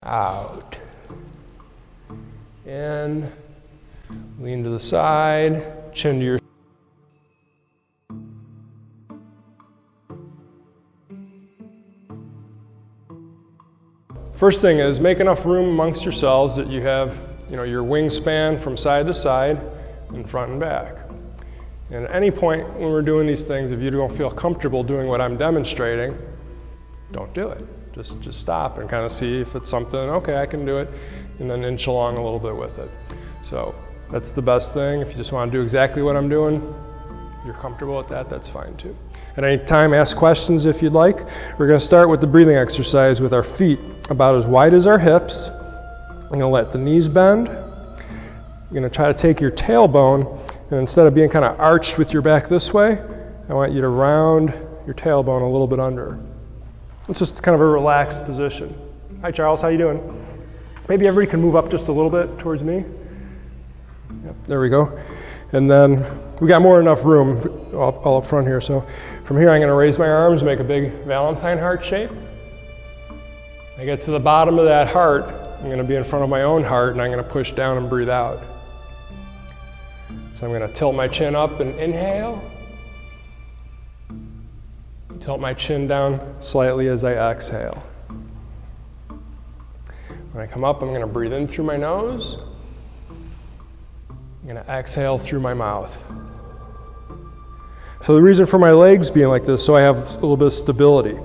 Out. In. Lean to the side. Chin to your. First thing is make enough room amongst yourselves that you have, your wingspan from side to side and front and back. And at any point when we're doing these things, if you don't feel comfortable doing what I'm demonstrating, don't do it. Just stop and kind of see if it's something, okay, I can do it, and then inch along a little bit with it. So that's the best thing. If you just want to do exactly what I'm doing, you're comfortable with that, that's fine too. At any time, ask questions if you'd like. We're going to start with the breathing exercise with our feet about as wide as our hips. We're going to let the knees bend. You're going to try to take your tailbone, and instead of being kind of arched with your back this way, I want you to round your tailbone a little bit under. It's just kind of a relaxed position. Hi, Charles, how you doing? Maybe everybody can move up just a little bit towards me. Yep, there we go. And then we got more than enough room all up front here. So from here, I'm going to raise my arms, make a big Valentine heart shape. I get to the bottom of that heart, I'm going to be in front of my own heart, and I'm going to push down and breathe out. So I'm going to tilt my chin up and inhale. Tilt my chin down slightly as I exhale. When I come up, I'm going to breathe in through my nose. I'm going to exhale through my mouth. So the reason for my legs being like this, so I have a little bit of stability.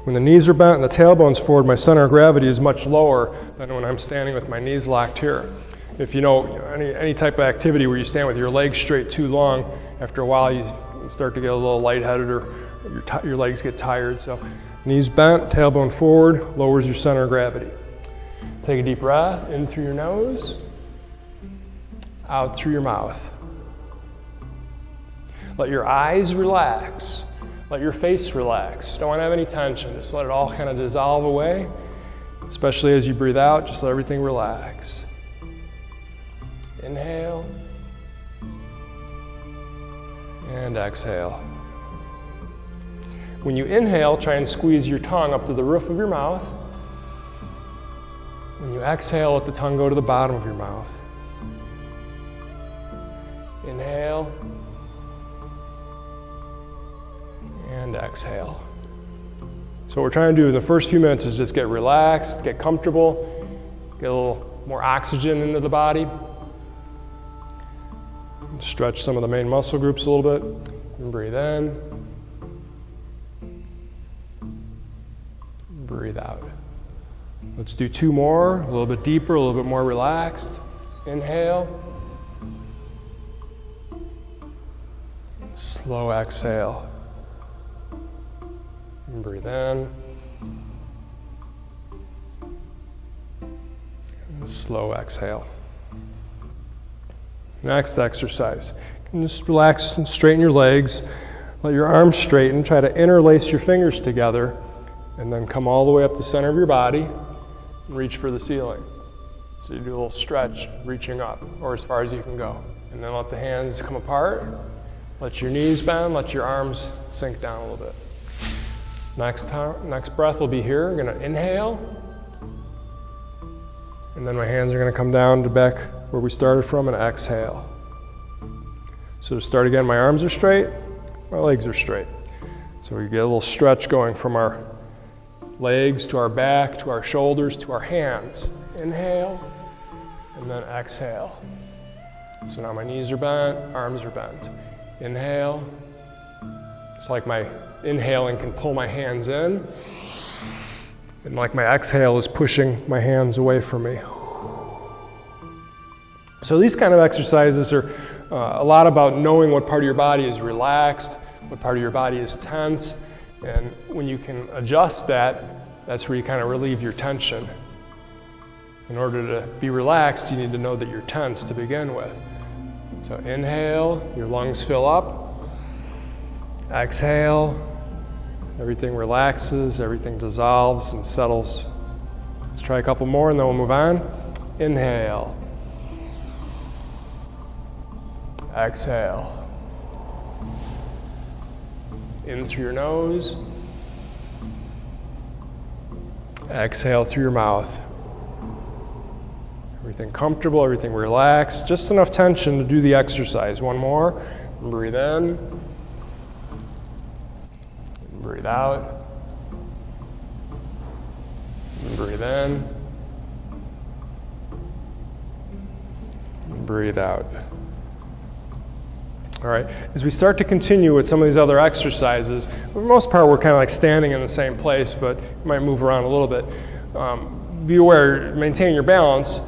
When the knees are bent and the tailbone's forward, my center of gravity is much lower than when I'm standing with my knees locked here. If you know any type of activity where you stand with your legs straight too long, after a while you start to get a little lightheaded or your legs get tired. So knees bent, tailbone forward, lowers your center of gravity. Take a deep breath in through your nose, out through your mouth. Let your eyes relax. Let your face relax. Don't want to have any tension. Just let it all kind of dissolve away. Especially as you breathe out, just let everything relax. Inhale. And exhale. When you inhale, try and squeeze your tongue up to the roof of your mouth. When you exhale, let the tongue go to the bottom of your mouth. Inhale. And exhale. So what we're trying to do in the first few minutes is just get relaxed, get comfortable, get a little more oxygen into the body. Stretch some of the main muscle groups a little bit. And breathe in. Breathe out. Let's do two more, a little bit deeper, a little bit more relaxed. Inhale. Slow exhale. And breathe in. And slow exhale. Next exercise. You can just relax and straighten your legs. Let your arms straighten. Try to interlace your fingers together. And then come all the way up the center of your body and reach for the ceiling. So you do a little stretch, reaching up, or as far as you can go. And then let the hands come apart. Let your knees bend, let your arms sink down a little bit. Next breath will be here. I'm going to inhale. And then my hands are going to come down to back where we started from and exhale. So to start again, my arms are straight, my legs are straight. So we get a little stretch going from our legs to our back, to our shoulders, to our hands. Inhale, and then exhale. So now my knees are bent, arms are bent. Inhale. It's like my inhaling can pull my hands in, and like my exhale is pushing my hands away from me. So these kind of exercises are a lot about knowing what part of your body is relaxed, what part of your body is tense, and when you can adjust that, that's where you kind of relieve your tension. In order to be relaxed, you need to know that you're tense to begin with. So inhale, your lungs fill up. Exhale, everything relaxes, everything dissolves and settles. Let's try a couple more and then we'll move on. Inhale. Exhale. In through your nose. Exhale through your mouth. Everything comfortable, everything relaxed, just enough tension to do the exercise. One more. Breathe in. Breathe out. Breathe in. Breathe out. All right, as we start to continue with some of these other exercises, for the most part we're kind of like standing in the same place, but you might move around a little bit. Be aware, maintaining your balance,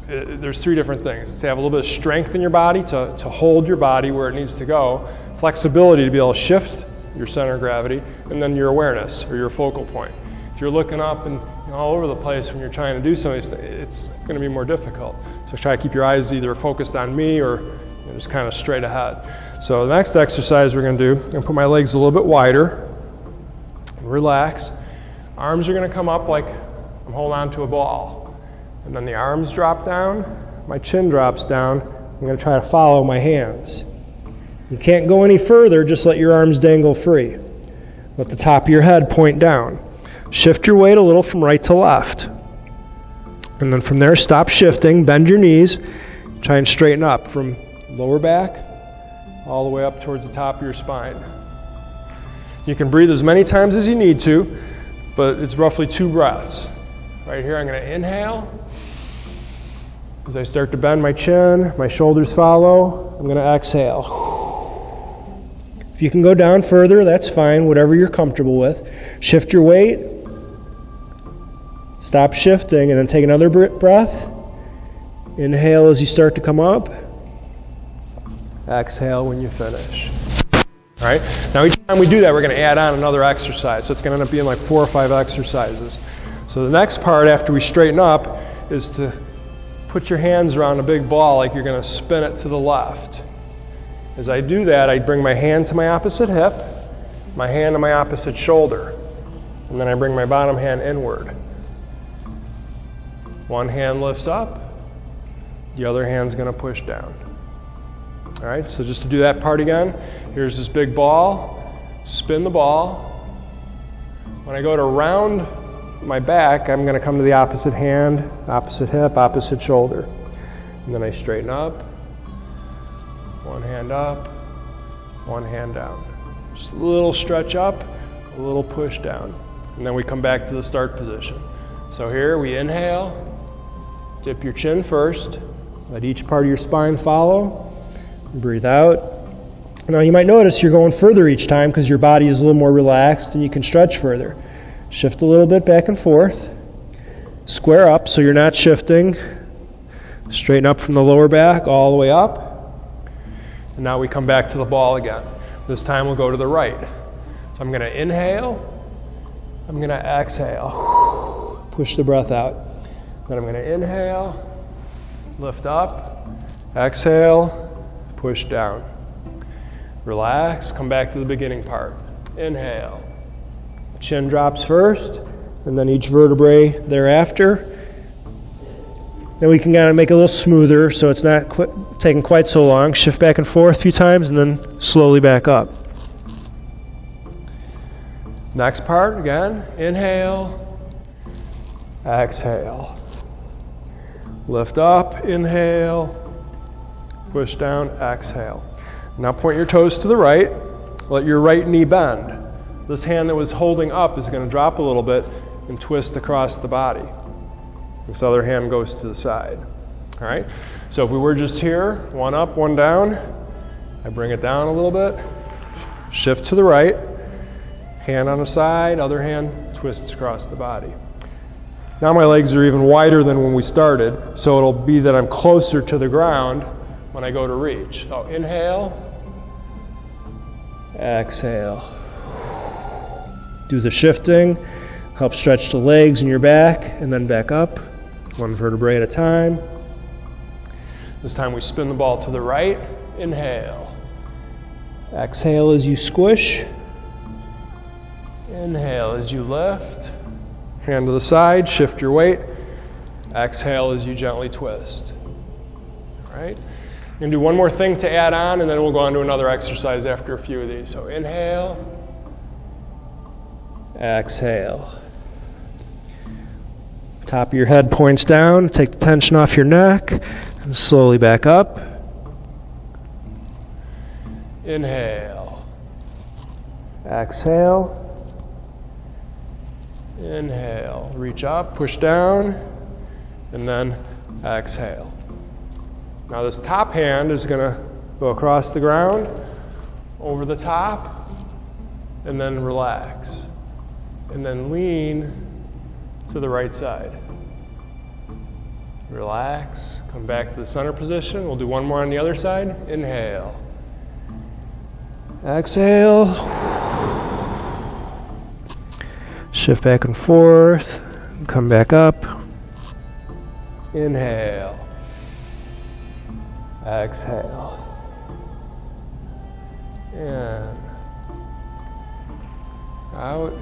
there's three different things. It's to have a little bit of strength in your body to hold your body where it needs to go, flexibility to be able to shift your center of gravity, and then your awareness or your focal point. If you're looking up and all over the place when you're trying to do some of these things, it's going to be more difficult. So try to keep your eyes either focused on me or just kind of straight ahead. So the next exercise we're going to do, I'm going to put my legs a little bit wider, relax. Arms are going to come up like I'm holding on to a ball. And then the arms drop down, my chin drops down. I'm going to try to follow my hands. You can't go any further, just let your arms dangle free. Let the top of your head point down. Shift your weight a little from right to left. And then from there, stop shifting, bend your knees, try and straighten up from lower back all the way up towards the top of your spine. You can breathe as many times as you need to, but it's roughly 2 breaths. Right here, I'm going to inhale. As I start to bend my chin, my shoulders follow, I'm going to exhale. If you can go down further, that's fine, whatever you're comfortable with. Shift your weight. Stop shifting, and then take another breath. Inhale as you start to come up. Exhale when you finish. All right, now each time we do that, we're going to add on another exercise. So it's going to end up being like 4 or 5 exercises. So the next part after we straighten up is to put your hands around a big ball like you're going to spin it to the left. As I do that, I bring my hand to my opposite hip, my hand to my opposite shoulder, and then I bring my bottom hand inward. One hand lifts up, the other hand's going to push down. All right, so just to do that part again, here's this big ball, spin the ball. When I go to round my back, I'm going to come to the opposite hand, opposite hip, opposite shoulder. And then I straighten up, one hand up, one hand down. Just a little stretch up, a little push down. And then we come back to the start position. So here we inhale, dip your chin first, let each part of your spine follow. Breathe out. Now you might notice you're going further each time because your body is a little more relaxed and you can stretch further. Shift a little bit back and forth. Square up so you're not shifting. Straighten up from the lower back all the way up. And now we come back to the ball again. This time we'll go to the right. So I'm going to inhale. I'm going to exhale. Push the breath out. Then I'm going to inhale, lift up, exhale, push down. Relax, come back to the beginning part. Inhale. Chin drops first, and then each vertebrae thereafter. Then we can kind of make it a little smoother so it's not taking quite so long. Shift back and forth a few times, and then slowly back up. Next part, again, inhale, exhale. Lift up, inhale, push down, exhale. Now point your toes to the right. Let your right knee bend. This hand that was holding up is going to drop a little bit and twist across the body. This other hand goes to the side. All right? So if we were just here, one up, one down, I bring it down a little bit, shift to the right, hand on the side, other hand twists across the body. Now my legs are even wider than when we started, so it'll be that I'm closer to the ground when I go to reach. So inhale, exhale. Do the shifting, help stretch the legs and your back, and then back up, one vertebrae at a time. This time we spin the ball to the right, inhale. Exhale as you squish. Inhale as you lift. Hand to the side, shift your weight. Exhale as you gently twist. All right? We're going to do one more thing to add on, and then we'll go on to another exercise after a few of these. So inhale. Exhale. Top of your head points down, take the tension off your neck, and slowly back up. Inhale. Exhale. Inhale. Reach up, push down, and then exhale. Now this top hand is going to go across the ground, over the top, and then relax. And then lean to the right side. Relax, come back to the center position. We'll do one more on the other side. Inhale. Exhale. Shift back and forth. Come back up. Inhale. Exhale. In. Out.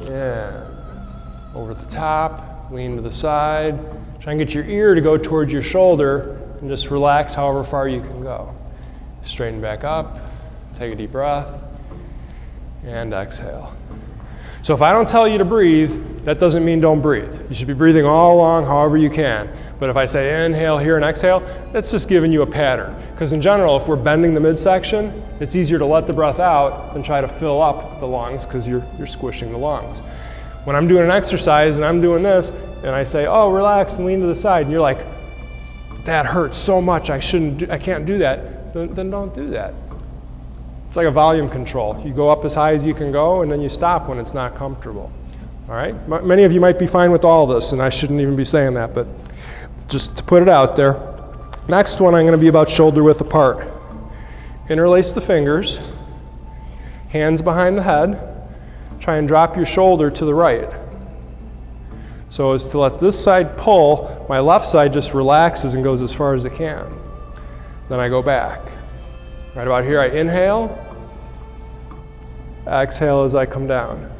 In. Over the top, lean to the side. Try and get your ear to go towards your shoulder and just relax however far you can go. Straighten back up, take a deep breath, and exhale. So if I don't tell you to breathe, that doesn't mean don't breathe. You should be breathing all along however you can. But if I say inhale here and exhale, that's just giving you a pattern. Because in general, if we're bending the midsection, it's easier to let the breath out than try to fill up the lungs because you're squishing the lungs. When I'm doing an exercise and I'm doing this, and I say, oh, relax and lean to the side, and you're like, that hurts so much, I can't do that, then don't do that. It's like a volume control. You go up as high as you can go, and then you stop when it's not comfortable. All right? Many of you might be fine with all this, and I shouldn't even be saying that, but just to put it out there. Next one, I'm going to be about shoulder width apart. Interlace the fingers, hands behind the head. Try and drop your shoulder to the right. So as to let this side pull, my left side just relaxes and goes as far as it can. Then I go back. Right about here, I inhale. Exhale as I come down.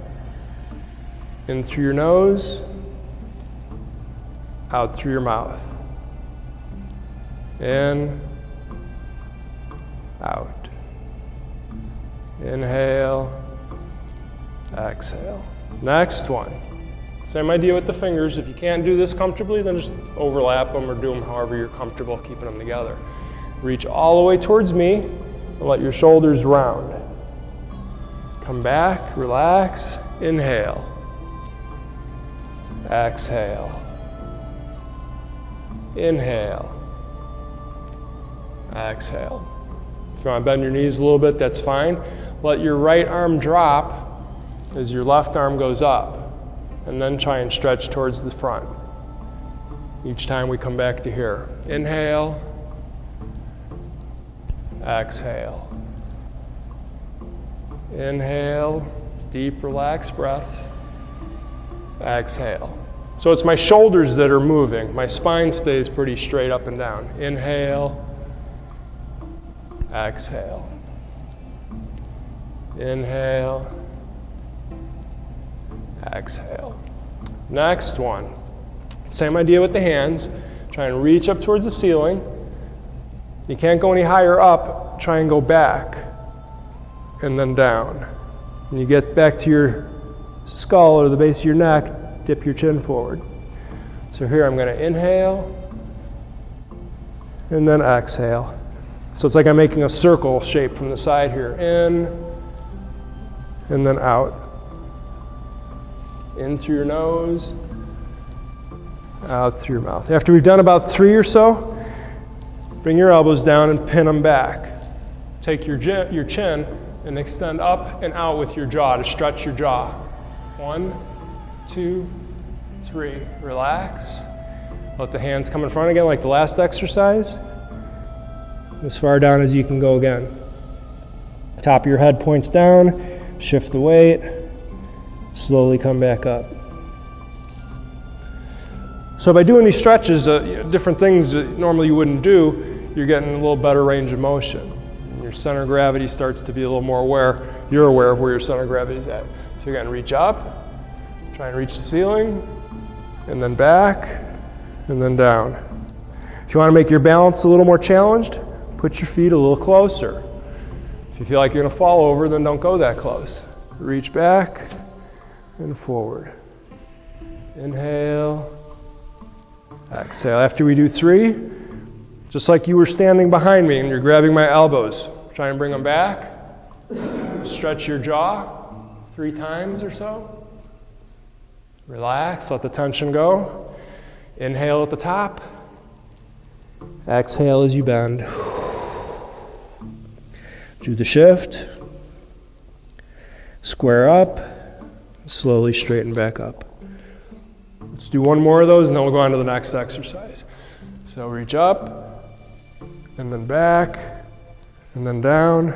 In through your nose, out through your mouth. In, out. Inhale, exhale. Next one. Same idea with the fingers. If you can't do this comfortably, then just overlap them or do them however you're comfortable keeping them together. Reach all the way towards me and let your shoulders round. Come back, relax, inhale. Exhale. Inhale. Exhale. If you want to bend your knees a little bit, that's fine. Let your right arm drop as your left arm goes up, and then try and stretch towards the front. Each time we come back to here. Inhale. Exhale. Inhale. Deep, relaxed breaths. Exhale. So it's my shoulders that are moving. My spine stays pretty straight up and down. Inhale. Exhale. Inhale. Exhale. Next one. Same idea with the hands. Try and reach up towards the ceiling. You can't go any higher up. Try and go back and then down. When you get back to your skull or the base of your neck, dip your chin forward. So here I'm going to inhale and then exhale. So it's like I'm making a circle shape from the side here. In and then out. In through your nose, out through your mouth. After we've done about 3 or so, bring your elbows down and pin them back. Take your chin and extend up and out with your jaw to stretch your jaw. 1, 2, 3. Relax. Let the hands come in front again like the last exercise. As far down as you can go again. Top of your head points down. Shift the weight. Slowly come back up. So by doing these stretches, different things that normally you wouldn't do, you're getting a little better range of motion. Your center of gravity starts to be a little more aware. You're aware of where your center of gravity is at. So again, reach up, try and reach the ceiling, and then back, and then down. If you want to make your balance a little more challenged, put your feet a little closer. If you feel like you're going to fall over, then don't go that close. Reach back and forward. Inhale. Exhale. After we do 3, just like you were standing behind me and you're grabbing my elbows, try and bring them back. Stretch your jaw 3 times or so. Relax, let the tension go. Inhale at the top. Exhale as you bend. Do the shift. Square up. Slowly straighten back up. Let's do one more of those and then we'll go on to the next exercise. So reach up, and then back, and then down.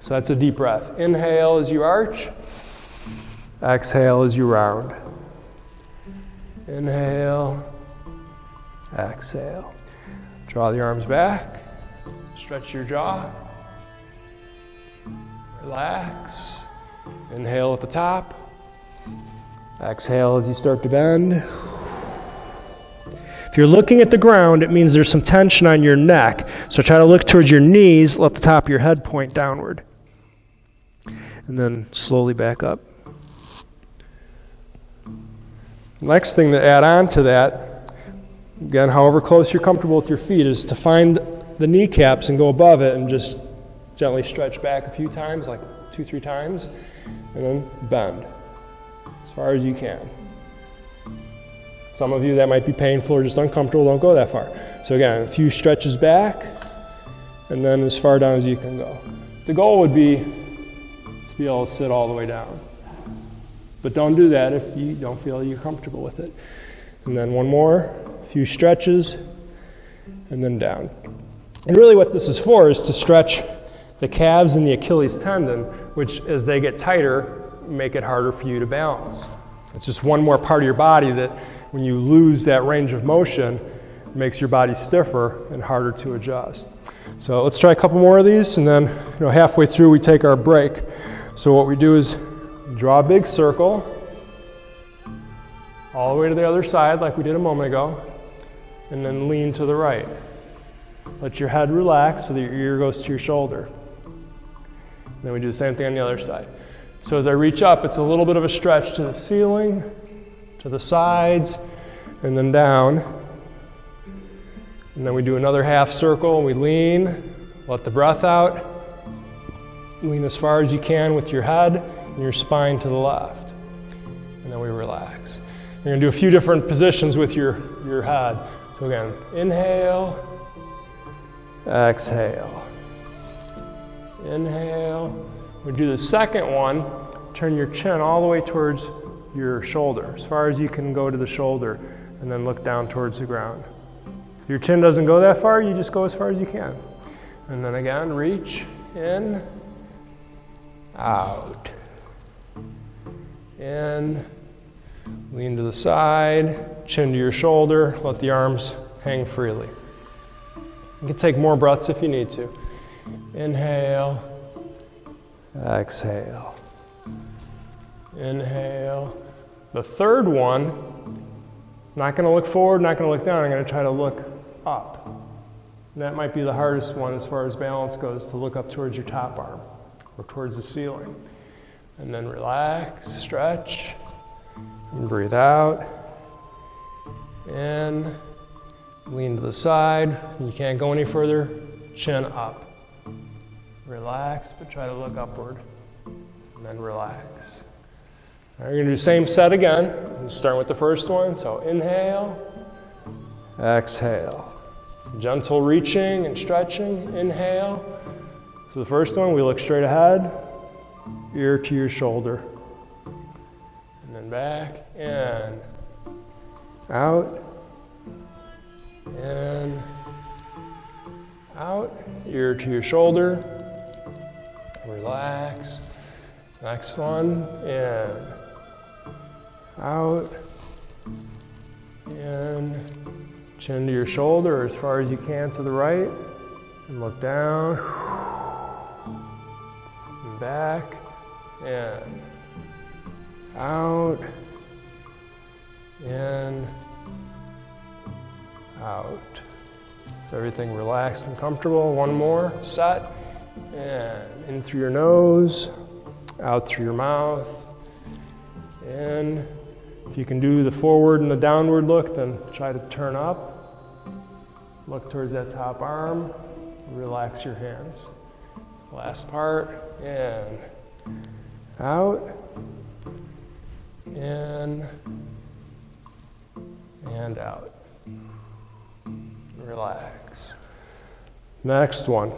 So that's a deep breath. Inhale as you arch. Exhale as you round. Inhale. Exhale. Draw the arms back. Stretch your jaw. Relax. Inhale at the top. Exhale as you start to bend. If you're looking at the ground, it means there's some tension on your neck. So try to look towards your knees, let the top of your head point downward. And then slowly back up. Next thing to add on to that, again, however close you're comfortable with your feet, is to find the kneecaps and go above it and just gently stretch back a few times, like 2-3 times, and then bend as far as you can. Some of you that might be painful or just uncomfortable, don't go that far. So again, a few stretches back, and then as far down as you can go. The goal would be to be able to sit all the way down. But don't do that if you don't feel you're comfortable with it. And then one more, a few stretches, and then down. And really what this is for is to stretch the calves and the Achilles tendon, which as they get tighter, make it harder for you to balance. It's just one more part of your body that when you lose that range of motion, it makes your body stiffer and harder to adjust. So let's try a couple more of these, and then halfway through we take our break. So what we do is draw a big circle all the way to the other side like we did a moment ago, and then lean to the right. Let your head relax so that your ear goes to your shoulder. And then we do the same thing on the other side. So as I reach up, it's a little bit of a stretch to the ceiling, to the sides, and then down. And then we do another half circle. We lean, let the breath out. Lean as far as you can with your head and your spine to the left. And then we relax. You're going to do a few different positions with your head. So again, inhale, exhale. Inhale. We do the second one. Turn your chin all the way towards your shoulder, as far as you can go to the shoulder, and then look down towards the ground. If your chin doesn't go that far, you just go as far as you can. And then again, reach in, out, in, lean to the side, chin to your shoulder, let the arms hang freely. You can take more breaths if you need to. Inhale, exhale, inhale. The third one, not going to look forward, not going to look down, I'm going to try to look up. And that might be the hardest one as far as balance goes, to look up towards your top arm or towards the ceiling. And then relax, stretch, and breathe out. In, lean to the side. You can't go any further, chin up. Relax, but try to look upward. And then relax. All right, you're going to do the same set again. Start with the first one. So inhale, exhale. Gentle reaching and stretching. Inhale. So the first one, we look straight ahead, ear to your shoulder. And then back, in, out, in, out, ear to your shoulder. Relax. Next one, in, out, in, chin to your shoulder as far as you can to the right, and look down, and back, in, out, in, out. So everything relaxed and comfortable. One more, set, and in through your nose, out through your mouth, in, If you can do the forward and the downward look, then try to turn up. Look towards that top arm. Relax your hands. Last part. In. Out. In. And out. Relax. Next one.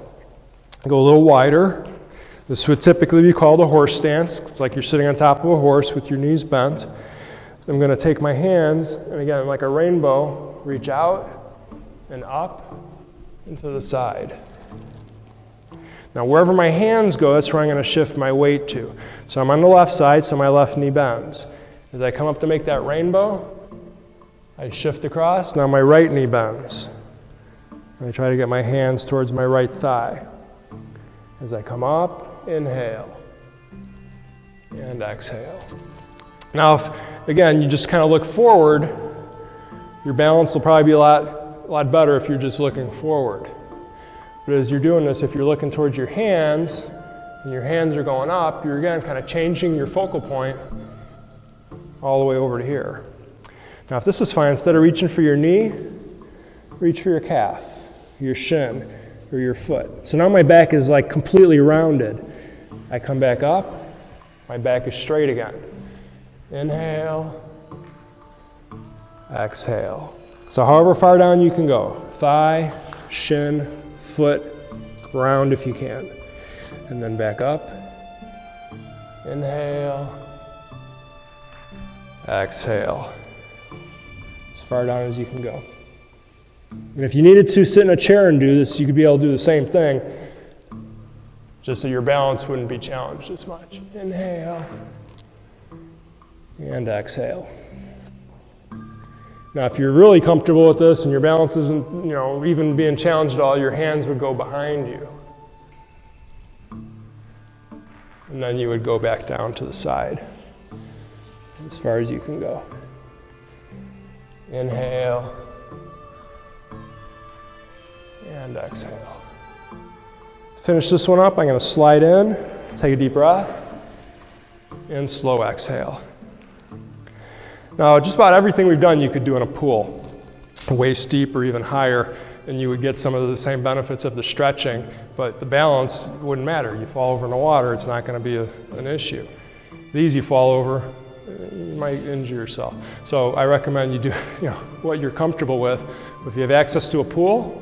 Go a little wider. This would typically be called a horse stance. It's like you're sitting on top of a horse with your knees bent. I'm going to take my hands, and again, like a rainbow, reach out and up and to the side. Now, wherever my hands go, that's where I'm going to shift my weight to. So I'm on the left side, so my left knee bends. As I come up to make that rainbow, I shift across. Now my right knee bends. I try to get my hands towards my right thigh. As I come up, inhale and exhale. Now, if, again, you just kind of look forward, your balance will probably be a lot better if you're just looking forward. But as you're doing this, if you're looking towards your hands, and your hands are going up, you're again kind of changing your focal point all the way over to here. Now, if this is fine, instead of reaching for your knee, reach for your calf, your shin, or your foot. So now my back is like completely rounded. I come back up, my back is straight again. Inhale, exhale. So however far down you can go, thigh, shin, foot, round if you can. And then back up, inhale, exhale. As far down as you can go. And if you needed to sit in a chair and do this, you could be able to do the same thing, just so your balance wouldn't be challenged as much. Inhale and exhale. Now, if you're really comfortable with this and your balance isn't, even being challenged at all, your hands would go behind you. And then you would go back down to the side, as far as you can go. Inhale and exhale. Finish this one up. I'm going to slide in, take a deep breath, and slow exhale. Now, just about everything we've done you could do in a pool, waist deep or even higher, and you would get some of the same benefits of the stretching, but the balance wouldn't matter. You fall over in the water, it's not going to be an issue. These you fall over, you might injure yourself. So I recommend you do what you're comfortable with. If you have access to a pool,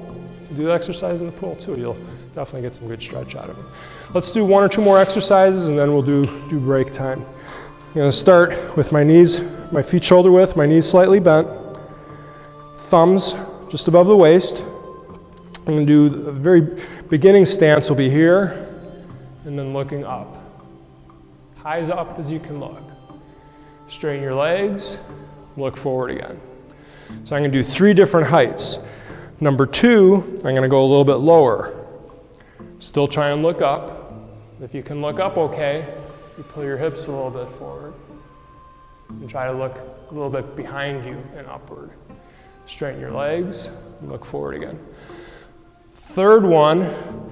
do the exercise in the pool too. You'll definitely get some good stretch out of it. Let's do one or two more exercises and then we'll do break time. I'm going to start with my knees, my feet shoulder width, my knees slightly bent, thumbs just above the waist. I'm going to do the very beginning stance will be here and then looking up. High as up as you can look. Straighten your legs, look forward again. So I'm going to do 3 different heights. Number 2, I'm going to go a little bit lower. Still try and look up. If you can look up okay, you pull your hips a little bit forward. And try to look a little bit behind you and upward. Straighten your legs and look forward again. Third one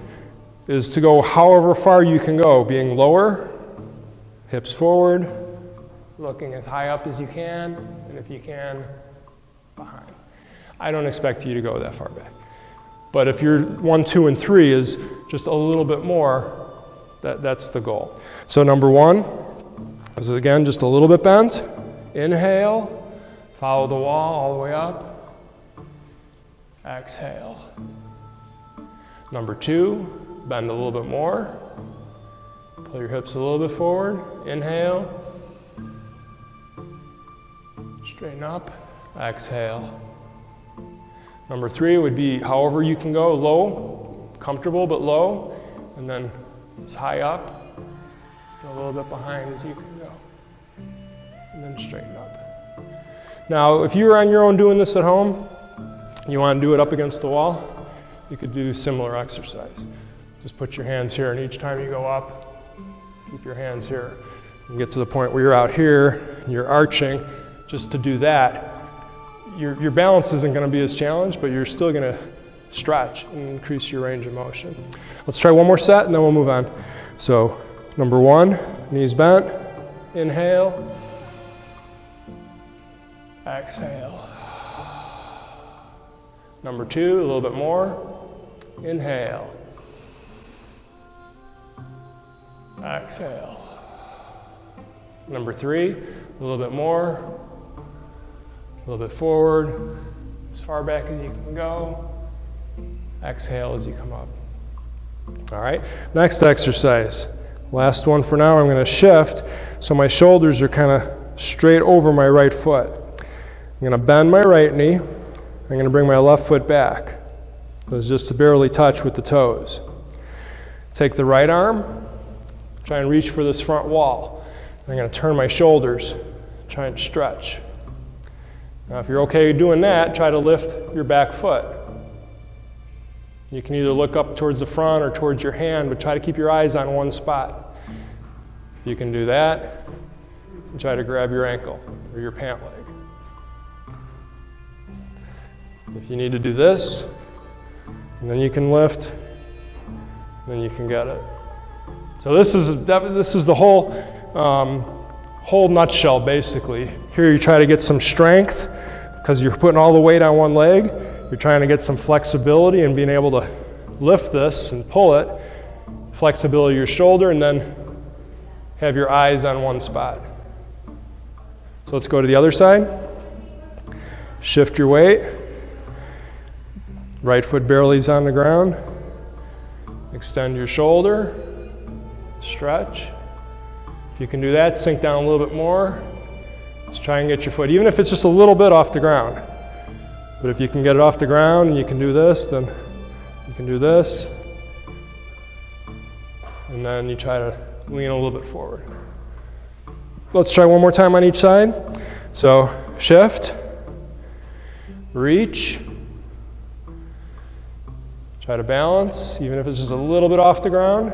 is to go however far you can go, being lower, hips forward, looking as high up as you can, and if you can, behind. I don't expect you to go that far back. But if your 1, 2, and 3 is just a little bit more, that's the goal. So number 1 is again just a little bit bent. Inhale, follow the wall all the way up. Exhale. Number 2, bend a little bit more. Pull your hips a little bit forward. Inhale. Straighten up. Exhale. Number 3 would be however you can go, low, comfortable but low, and then as high up, a little bit behind as you can go, and then straighten up. Now, if you're on your own doing this at home, you want to do it up against the wall, you could do similar exercise. Just put your hands here, and each time you go up, keep your hands here. You get to the point where you're out here, and you're arching. Just to do that, your balance isn't going to be as challenged, but you're still going to stretch and increase your range of motion. Let's try one more set, and then we'll move on. So, number 1, knees bent. Inhale. Exhale. Number 2, a little bit more. Inhale. Exhale. Number 3, a little bit more. A little bit forward, as far back as you can go. Exhale as you come up. All right, next exercise. Last one for now, I'm going to shift so my shoulders are kind of straight over my right foot. I'm going to bend my right knee. I'm going to bring my left foot back. So it's just to barely touch with the toes. Take the right arm, try and reach for this front wall. I'm going to turn my shoulders, try and stretch. Now if you're okay doing that, try to lift your back foot. You can either look up towards the front or towards your hand, but try to keep your eyes on one spot. If you can do that, try to grab your ankle or your pant leg. If you need to do this, and then you can lift, then you can get it. So this is the whole nutshell, basically. Here you try to get some strength because you're putting all the weight on one leg. You're trying to get some flexibility and being able to lift this and pull it. Flexibility of your shoulder, and then have your eyes on one spot. So let's go to the other side. Shift your weight. Right foot barely is on the ground. Extend your shoulder. Stretch. If you can do that, sink down a little bit more. Let's try and get your foot, even if it's just a little bit off the ground. But if you can get it off the ground and you can do this, then you can do this. And then you try to lean a little bit forward. Let's try one more time on each side. So shift, reach, try to balance, even if it's just a little bit off the ground,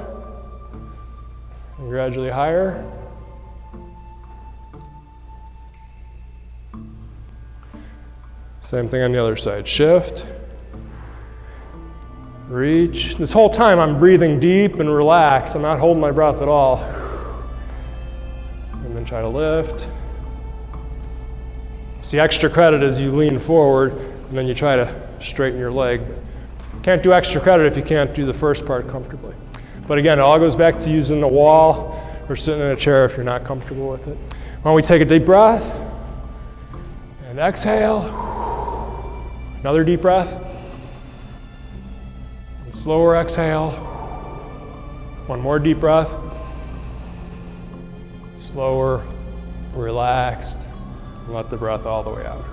and gradually higher. Same thing on the other side. Shift, reach. This whole time I'm breathing deep and relaxed. I'm not holding my breath at all. And then try to lift. See, extra credit as you lean forward, and then you try to straighten your leg. Can't do extra credit if you can't do the first part comfortably. But again, it all goes back to using the wall or sitting in a chair if you're not comfortable with it. Why don't we take a deep breath and exhale. Another deep breath. And slower exhale. One more deep breath. Slower, relaxed, and let the breath all the way out.